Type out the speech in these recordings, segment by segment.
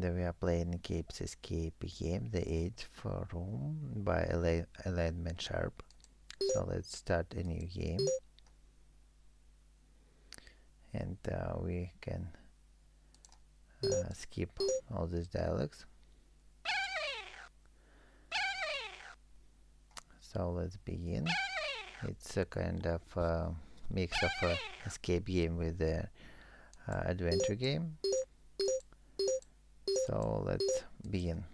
and we are playing Cape's Escape game, the 8th room by AlignmentSharp. So let's start a new game, and we can skip all these dialogues. So let's begin. It's a kind of mix of a escape game with the adventure game. So let's begin,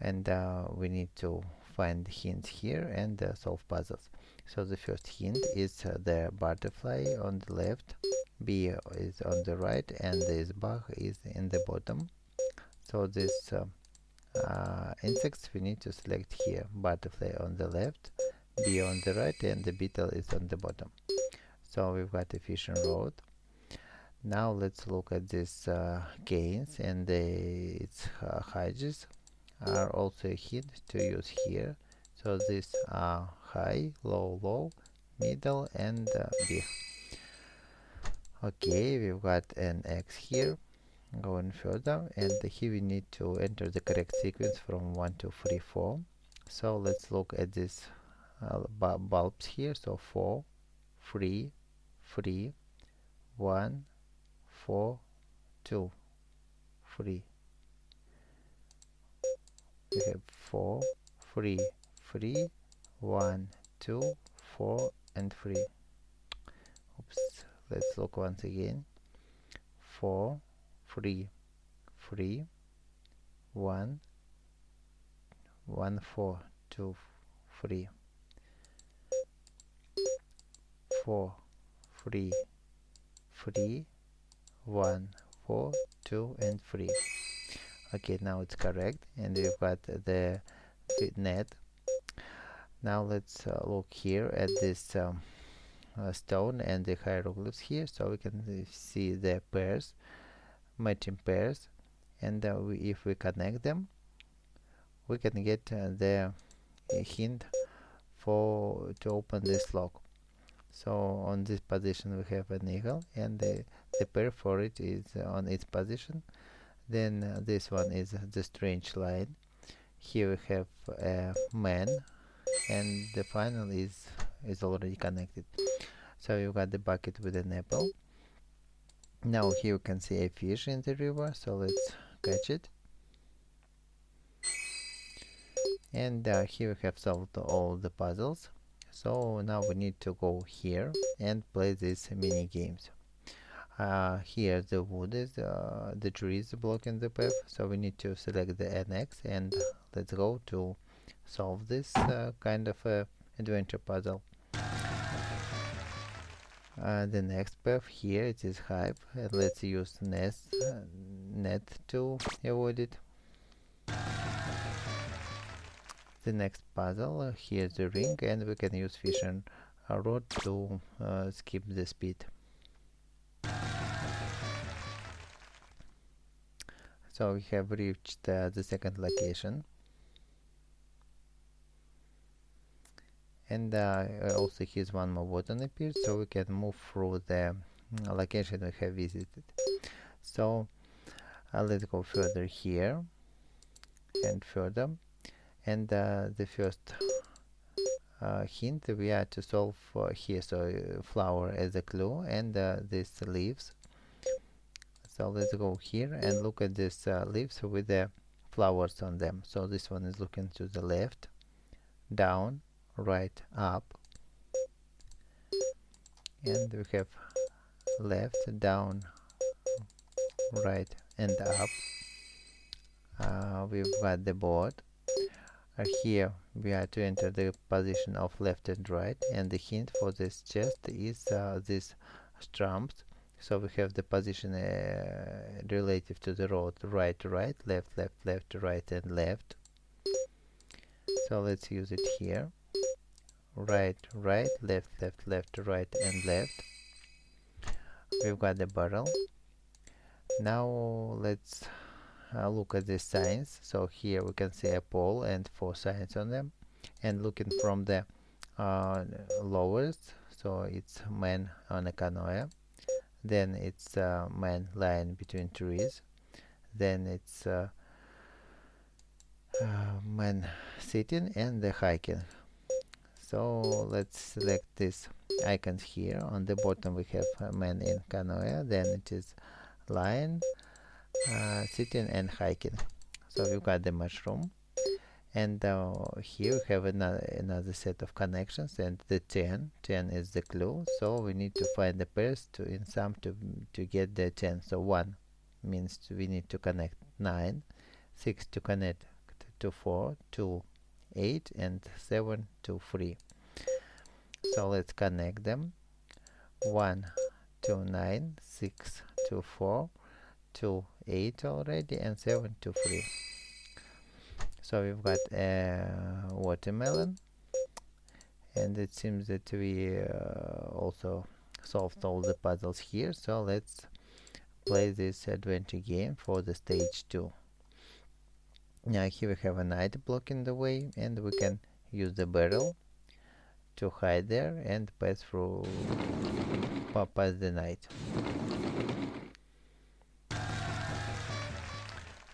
and we need to find hints here and solve puzzles. So the first hint is the butterfly on the left, bee is on the right, and this bug is in the bottom. So this insects we need to select here: butterfly on the left, bee on the right, and the beetle is on the bottom. So we've got a fishing rod. Now let's look at these gains, and its hedges are also a hint to use here. So these are high, low, low, middle, and big. Okay, we've got an X here. Going further, and here we need to enter the correct sequence from 1 to 3, 4. So let's look at these bulbs here. So 4, 3, 3, 1, 4, 2, 3. We have 4, 3, 3, 1, 2, 4, and 3. Oops. Let's look once again. 4, 3, 3, 1, 1, 4, 2, 3. 4, 3, 3, 1, 4, 2, and 3. Okay, now it's correct, and we've got the net. Now let's look here at this stone and the hieroglyphs here, so we can see the pairs, matching pairs, and if we connect them, we can get the hint to open this lock. So on this position we have an eagle, and the pair for it is on its position. Then this one is the strange line. Here we have a man, and the final is already connected. So you got the bucket with an apple. Now here you can see a fish in the river, so let's catch it. And here we have solved all the puzzles. So now we need to go here and play these mini games. Here the wood is the trees blocking the path, so we need to select the NX, and let's go to solve this kind of adventure puzzle. The next path here, it is hive, and let's use net to avoid it. The next puzzle, here's the ring, and we can use fishing rod to skip the speed. So we have reached the second location, and also here's one more button appeared, so we can move through the location we have visited. So let's go further here and further, and the first hint we are to solve here. So flower as a clue, and these leaves. So let's go here and look at these leaves with the flowers on them. So this one is looking to the left, down, right, up, and we have left, down, right, and up. We've got the board. Here we are to enter the position of left and right, and the hint for this chest is these stumps. So we have the position relative to the road: right, right, left, left, left, right, and left. So let's use it here: right, right, left, left, left, right, and left. We've got the barrel. Now let's look at the signs. So here we can see a pole and 4 signs on them, and looking from the lowest, so it's man on a canoe, then it's man lying between trees, then it's man sitting and the hiking. So let's select these icons here. On the bottom we have man in canoe, then it is lion, sitting and hiking. So we've got the mushroom, and here we have another set of connections, and the 10 is the clue. So we need to find the pairs in sum to get the 10. So 1 means we need to connect 9, 6 to connect to 4, to 8, and 7 to 3. So let's connect them. 1 to 9, 6 to 4, to 8 already, and 7 to 3. So we've got a watermelon, and it seems that we also solved all the puzzles here. So let's play this adventure game for the stage 2. Now here we have a night blocking the way, and we can use the barrel to hide there and pass the night.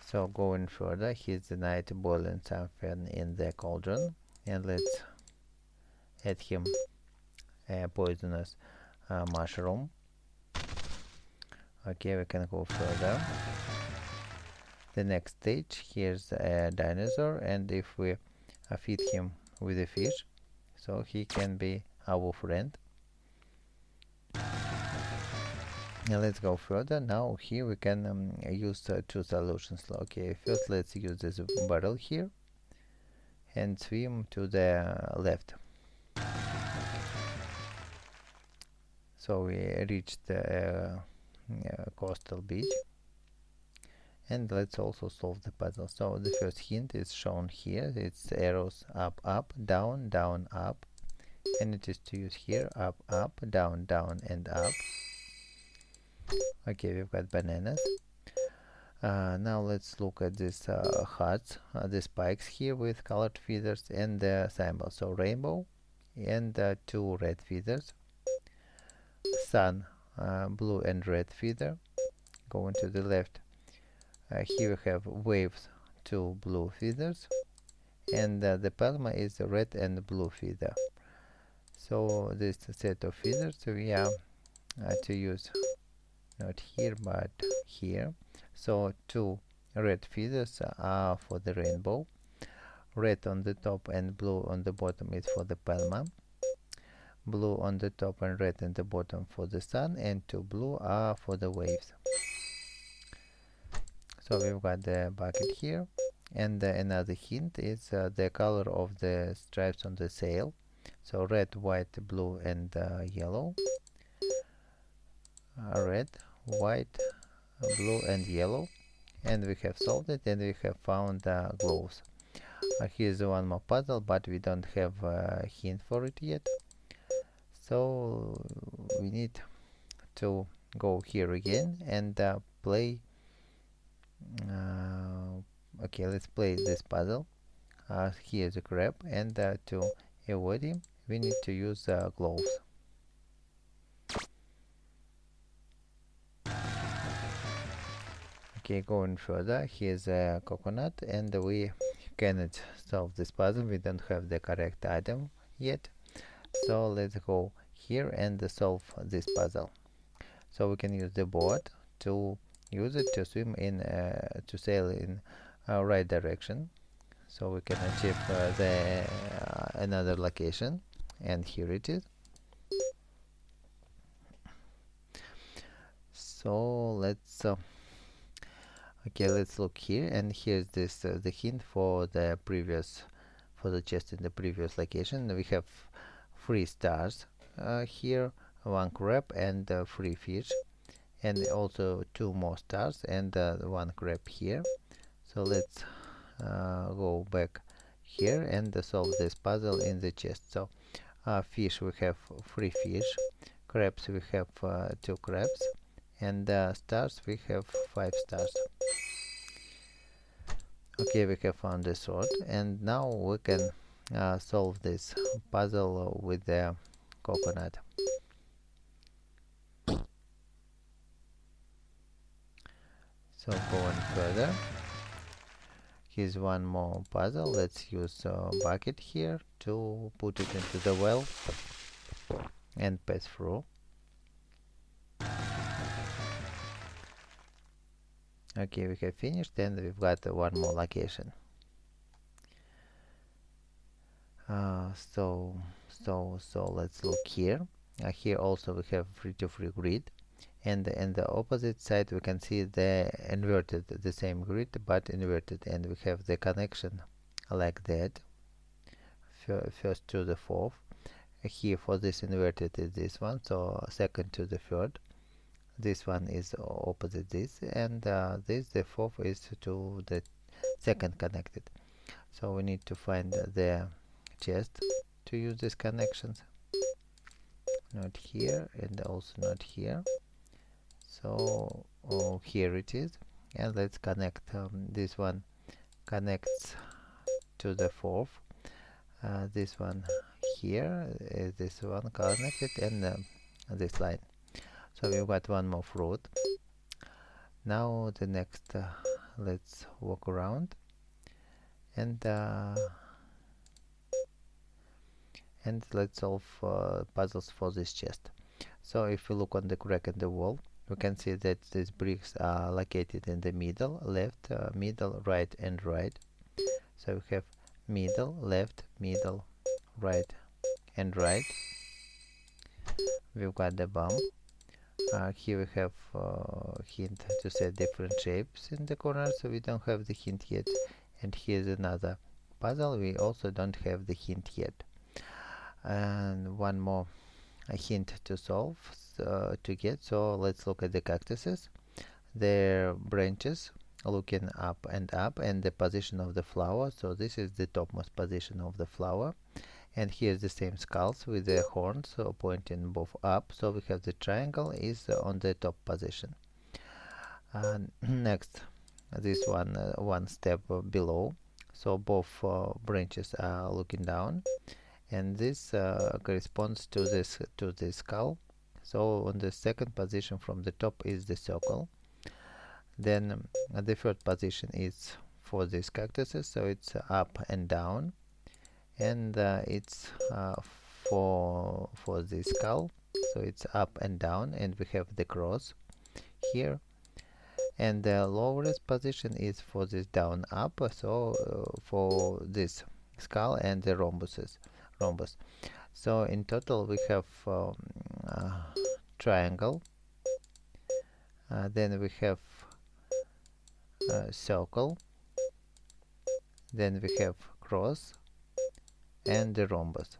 So going further, here's the knight boiling something in the cauldron, and let's add him a poisonous mushroom. Okay, we can go further. The next stage, here's a dinosaur, and if we feed him with a fish, so he can be our friend. Now let's go further. Now here we can use 2 solutions. Okay, first let's use this barrel here and swim to the left. So we reached the coastal beach, and let's also solve the puzzle. So the first hint is shown here. It's arrows up, up, down, down, up, and it is to use here up, up, down, down, and up. Okay, we've got bananas. Now let's look at these huts, the spikes here with colored feathers, and the symbol. So rainbow and 2 red feathers. Sun, blue and red feather. Going to the left, here we have waves, 2 blue feathers, and the palma is red and blue feather. So this set of feathers we are to use not here but here. So 2 red feathers are for the rainbow. Red on the top and blue on the bottom is for the palma. Blue on the top and red on the bottom for the sun, and 2 blue are for the waves. So we've got the bucket here, and another hint is the color of the stripes on the sail. So red, white, blue, and yellow. Red, white, blue, and yellow. And we have solved it, and we have found gloves. Here's one more puzzle, but we don't have a hint for it yet. So we need to go here again and play. Okay, let's play this puzzle. Here's a crab, and to avoid him, we need to use gloves. Okay, going further, here's a coconut, and we cannot solve this puzzle. We don't have the correct item yet. So let's go here and solve this puzzle. So we can use the boat to use it to swim in, to sail in right direction. So we can achieve another location, and here it is. So let's okay, let's look here, and here's this the hint for the chest in the previous location. We have 3 stars here, 1 crab, and 3 fish, and also 2 more stars and 1 crab here. So let's go back here and solve this puzzle in the chest. So fish, we have 3 fish. Crabs, we have 2 crabs, and stars, we have 5 stars. Okay, we have found the sword, and now we can solve this puzzle with the coconut. So going further, here's one more puzzle. Let's use a bucket here to put it into the well and pass through. Okay, we have finished, and we've got one more location. So let's look here. Here also we have 3-to-3 grid, and in the opposite side we can see the inverted, the same grid but inverted, and we have the connection like that, first to the fourth. Here for this inverted is this one, so second to the third. This one is opposite this, and this, the fourth, is to the second connected. So we need to find the chest to use these connections. Not here, and also not here. So here it is, and let's connect. This one connects to the fourth. This one here is this one connected, and this line. So we've got one more fruit. Now the next, let's walk around and let's solve puzzles for this chest. So if we look on the crack in the wall, we can see that these bricks are located in the middle, left, middle, right, and right. So we have middle, left, middle, right, and right. We've got the bump. Here we have hint to set different shapes in the corner, so we don't have the hint yet. And here's another puzzle. We also don't have the hint yet. And one more hint to solve, to get. So let's look at the cactuses. Their branches looking up, and the position of the flower. So this is the topmost position of the flower. And here's the same skulls with the horns pointing both up. So we have the triangle is on the top position. Next, this one step below. So both branches are looking down, and this corresponds to this skull. So on the second position from the top is the circle. Then the third position is for these cactuses. So it's up and down. And it's for the skull, so it's up and down, and we have the cross here. And the lowest position is for this down up, so for this skull and the rhombus. So in total we have triangle, then we have circle, then we have cross, and the rhombus.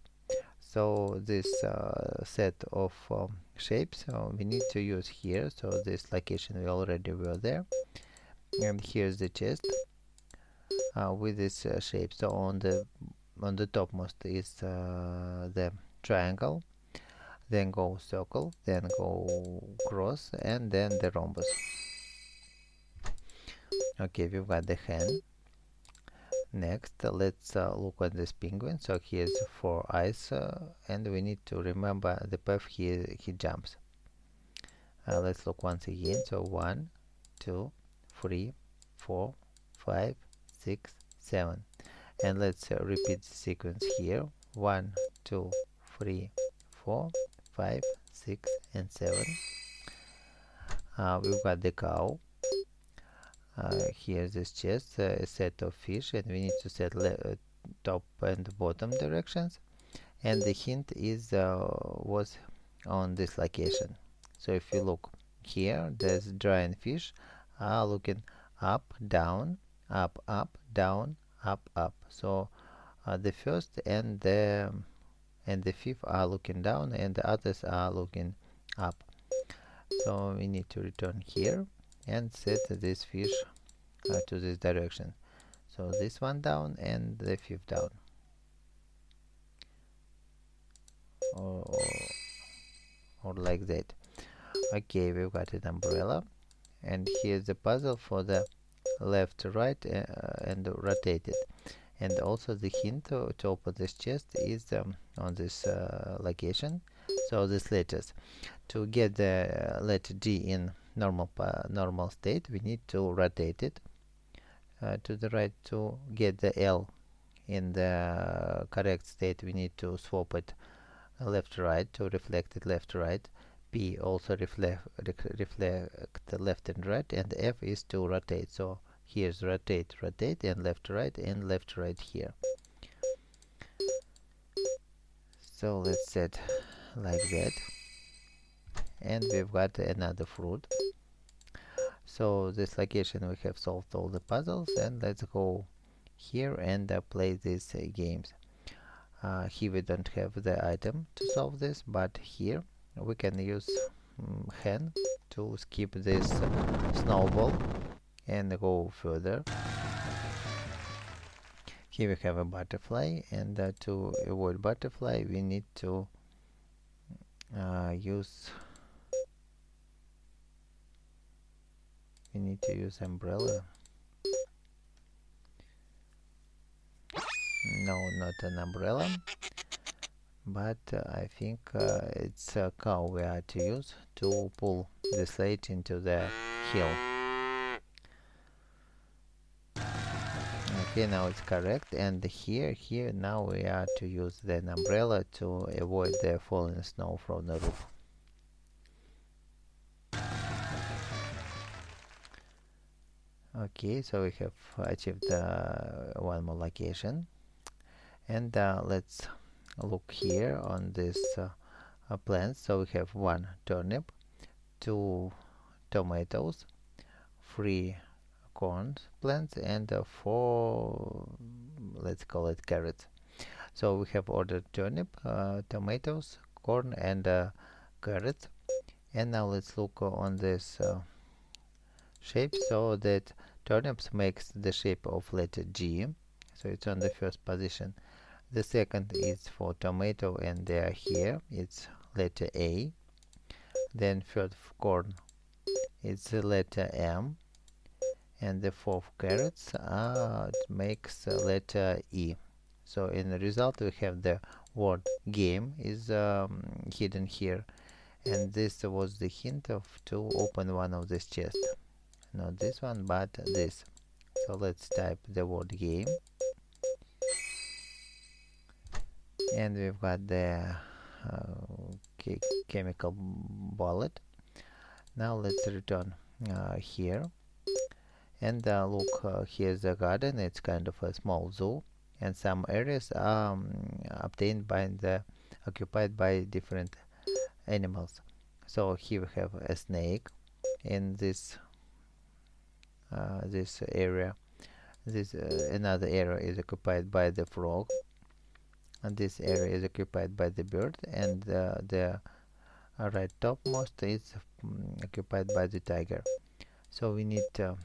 So this set of shapes we need to use here. So this location we already were there, and here's the chest with this shape. So on the topmost is the triangle, then go circle, then go cross, and then the rhombus. Okay, we've got the hand. Next, let's look at this penguin. So here's 4 eyes, and we need to remember the path he jumps. Let's look once again. So 1, 2, 3, 4, 5, 6, 7, and let's repeat the sequence here. 1, 2, 3, 4, 5, 6, and 7. We've got the cow. Here's this chest, a set of fish, and we need to set top and bottom directions. And the hint is was on this location. So if you look here, there's giant fish are looking up, down, up, down, up. So the first and the fifth are looking down, and the others are looking up. So we need to return here and set this fish to this direction. So this one down and the fifth down, or like that. Okay, we've got an umbrella, and here's the puzzle for the left, right, and rotated. And also the hint to open this chest is on this location. So these letters, to get the letter G in normal state, we need to rotate it to the right to get the L in the correct state. We need to swap it left to right to reflect it left to right. P also reflect the left and right, and F is to rotate. So here's rotate, and left to right, and left to right here. So let's set like that, and we've got another fruit. So this location we have solved all the puzzles, and let's go here and play these games. Here we don't have the item to solve this, but here we can use hand to skip this snowball and go further. Here we have a butterfly, and to avoid butterfly we need to use umbrella. No, not an umbrella, but I think it's a cow we are to use to pull the slate into the hill. Okay, now it's correct, and here now we are to use an umbrella to avoid the falling snow from the roof. Okay, so we have achieved one more location, and let's look here on this plants. So we have 1 turnip, 2 tomatoes, 3 corn plants, and 4, let's call it carrots. So we have ordered turnip, tomatoes, corn, and carrots. And now let's look on this shape. So that turnips makes the shape of letter G, so it's on the first position. The second is for tomato, and they are here, it's letter A. Then third corn, it's the letter M, and the fourth carrots makes letter E. So in the result we have the word game is hidden here, and this was the hint to open one of these chests. Not this one, but this. So let's type the word game, and we've got the chemical bullet. Now let's return here, and look, here's the garden. It's kind of a small zoo, and some areas are occupied by different animals. So here we have a snake in this area. This another area is occupied by the frog, and this area is occupied by the bird, and the right topmost is occupied by the tiger. So we need to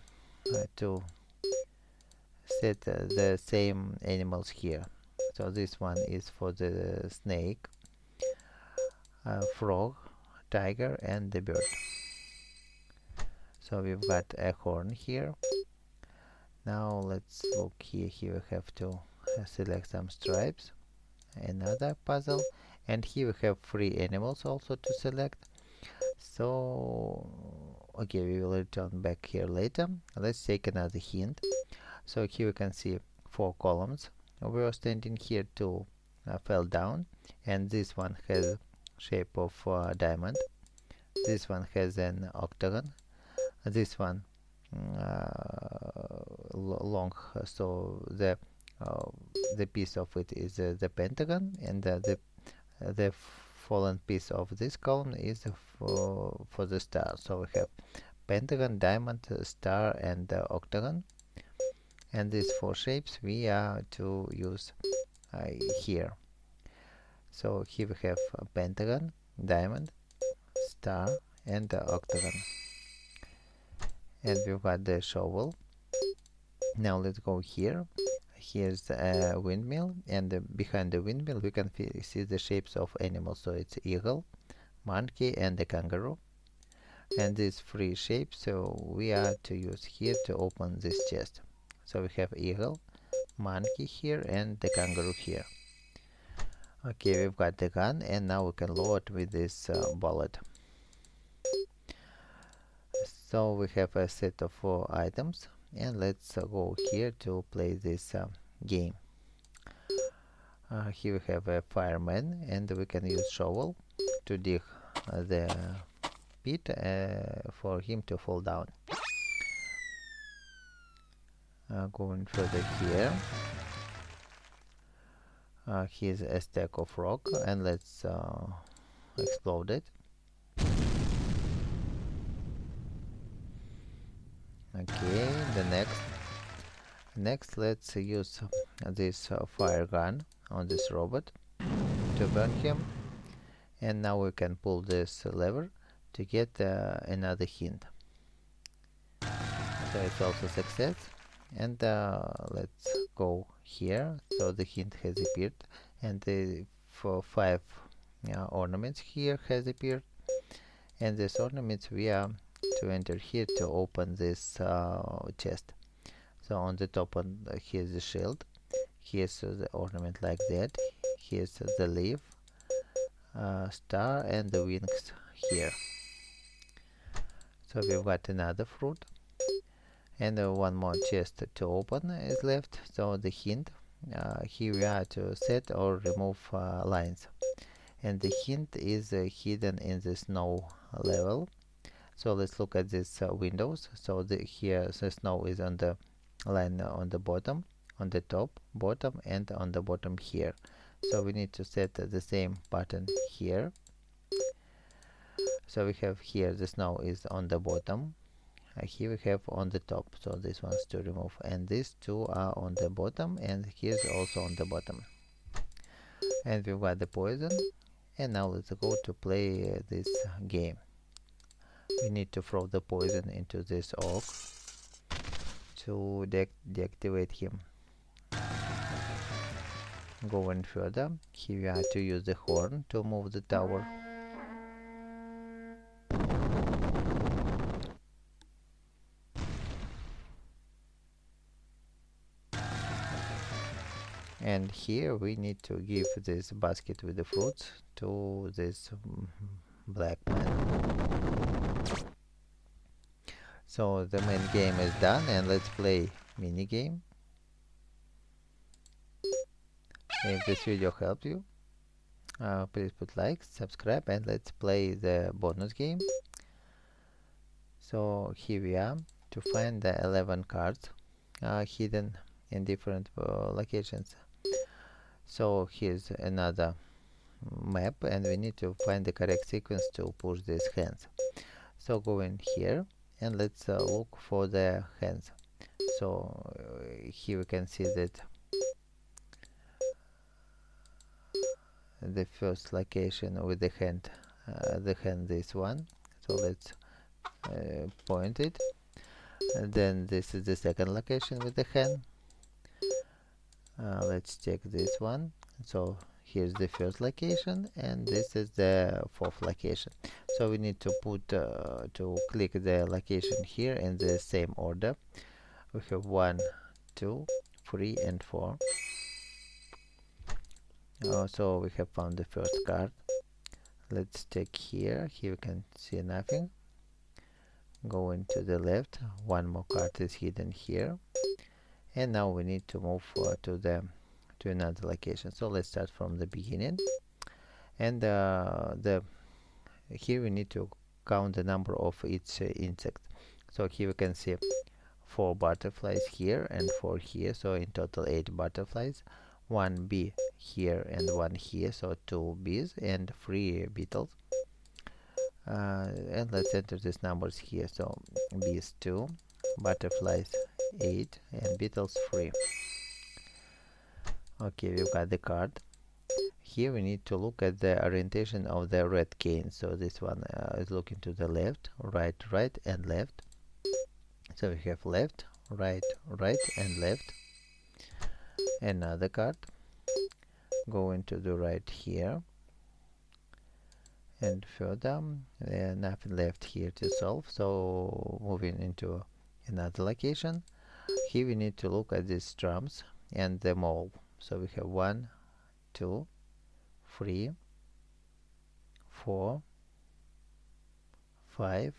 set the same animals here. So this one is for the snake, frog, tiger, and the bird. So we've got a horn here. Now let's look here. Here we have to select some stripes, another puzzle, and here we have 3 animals also to select. So okay, we will return back here later. Let's take another hint. So here we can see 4 columns. We are standing here, 2 fell down, and this one has shape of diamond. This one has an octagon. This one long, so the piece of it is the pentagon, and the fallen piece of this column is for the star. So we have pentagon, diamond, star, and octagon, and these 4 shapes we are to use here. So here we have a pentagon, diamond, star, and octagon, and we've got the shovel. Now let's go here. Here's a windmill, and behind the windmill we can see the shapes of animals. So it's eagle, monkey, and the kangaroo, and these 3 shapes we are to use here to open this chest. So we have eagle, monkey here, and the kangaroo here. Okay, we've got the gun, and now we can load with this bullet. So we have a set of 4 items, and let's go here to play this game. Here we have a fireman, and we can use shovel to dig the pit for him to fall down. Going further here, here's a stack of rock, and let's explode it. Okay, the next let's use this fire gun on this robot to burn him, and now we can pull this lever to get another hint. So it's also success, and let's go here. So the hint has appeared, and for 5 ornaments here has appeared, and these ornaments we are to enter here to open this chest. So on the top here's the shield, here's the ornament like that, here's the leaf, star, and the wings here. So we've got another fruit, and one more chest to open is left. So the hint, here we are to set or remove lines, and the hint is hidden in the snow level. So let's look at these windows. So here the snow is on the line on the bottom, on the top, bottom, and on the bottom here. So we need to set the same pattern here. So we have here the snow is on the bottom, here we have on the top, so this one's to remove, and these two are on the bottom, and here's also on the bottom. And we've got the poison, and now let's go to play this game. We need to throw the poison into this oak to deactivate him. Going further, here we are to use the horn to move the tower. And here we need to give this basket with the fruits to this black man. So the main game is done, and let's play mini game. If this video helped you, please put like, subscribe, and let's play the bonus game. So here we are to find the 11 cards hidden in different locations. So here's another map, and we need to find the correct sequence to push these hands. So go in here, and let's look for the hands. So here we can see that the first location with the hand is one. So let's point it. And then this is the second location with the hand. Let's check this one. So here's the first location, and this is the fourth location. So we need to put to click the location here in the same order. We have 1, 2, 3, and 4. So we have found the first card. Let's check here. Here we can see nothing. Going to the left, one more card is hidden here. And now we need to move to another location. So let's start from the beginning. And here we need to count the number of each insect. So here we can see 4 butterflies here and 4 here. So in total 8 butterflies. 1 bee here and 1 here. So 2 bees and 3 beetles. And let's enter these numbers here. So bees 2, butterflies 8, and beetles 3. Okay, we've got the card. Here we need to look at the orientation of the red cane. So this one is looking to the left, right, right, and left. So we have left, right, right, and left. Another card. Going to the right here. And further, nothing left here to solve. So moving into another location. Here we need to look at these drums and the mole. So we have 1, 2, 3, 4, 5,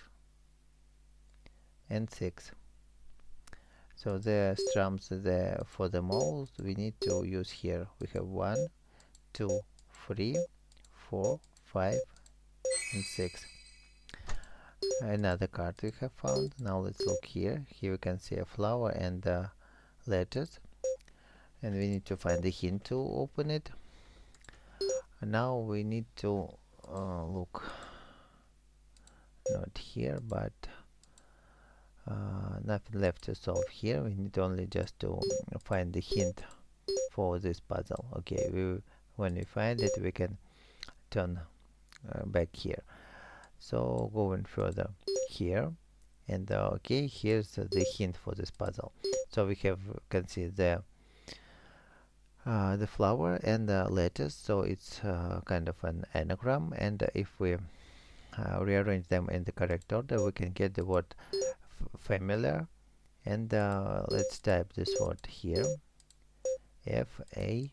and 6. So the strums for the moles we need to use here. We have 1, 2, 3, 4, 5, and 6. Another card we have found. Now let's look here. Here we can see a flower and letters, and we need to find the hint to open it. Now we need to look not here, but nothing left to solve here. We need only just to find the hint for this puzzle. Okay, when we find it, we can turn back here. So going further here, and okay, here's the hint for this puzzle. So we can see the flower and the letters, so it's kind of an anagram, and if we rearrange them in the correct order, we can get the word familiar. And let's type this word here: F-A-M-I-L-I-A-R.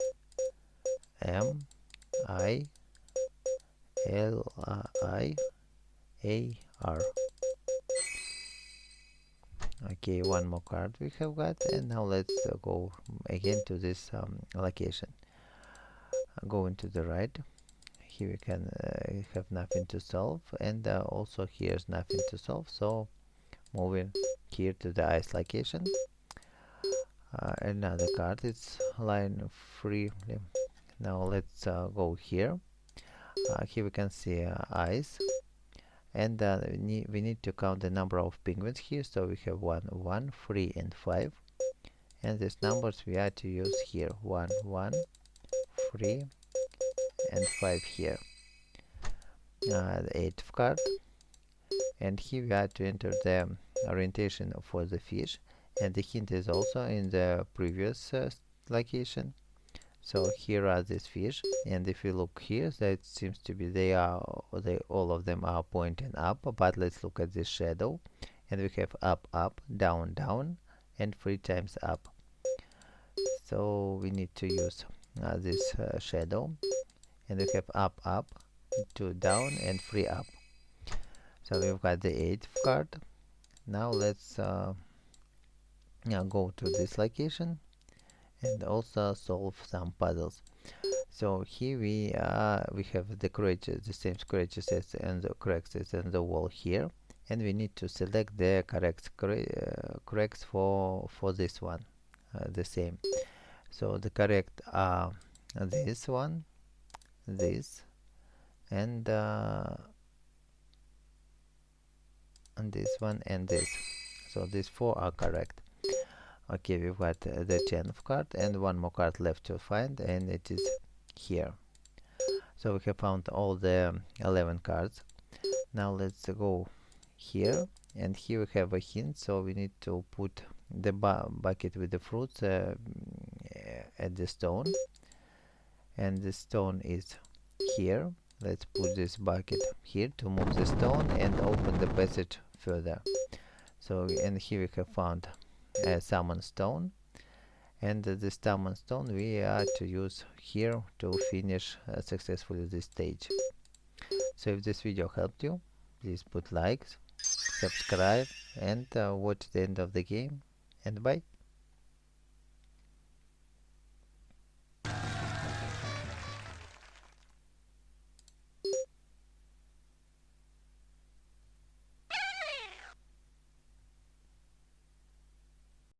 Okay, one more card we have got, and now let's go again to this location. Going to the right. Here we can have nothing to solve, and also here's nothing to solve, so moving here to the ice location. Another card, it's line free. Now let's go here. Here we can see ice, and we need to count the number of penguins here. So we have 1, 3, and 5, and these numbers we are to use here: 1, 1, 3, and 5 here. The 8th card, and here we are to enter the orientation for the fish, and the hint is also in the previous location. So here are these fish, and if you look here, that seems to be all of them are pointing up. But let's look at this shadow, and we have up, up, down, down, and 3 times up. So we need to use this shadow, and we have up, up, 2 down, and 3 up. So we've got the 8th card. Now let's go to this location and also solve some puzzles. So here we have the scratches, the same scratches as and the cracks as on the wall here, and we need to select the correct cracks for this one, the same. So the correct are this one, this, and this one, and this. So these 4 are correct. Okay, we've got the 10th card, and one more card left to find, and it is here. So we have found all the 11 cards. Now let's go here, and here we have a hint. So we need to put the bucket with the fruits at the stone, and the stone is here. Let's put this bucket here to move the stone and open the passage further. So, and here we have found a Salmon Stone, and this Salmon Stone we are to use here to finish successfully this stage. So if this video helped you, please put likes, subscribe, and watch the end of the game, and bye.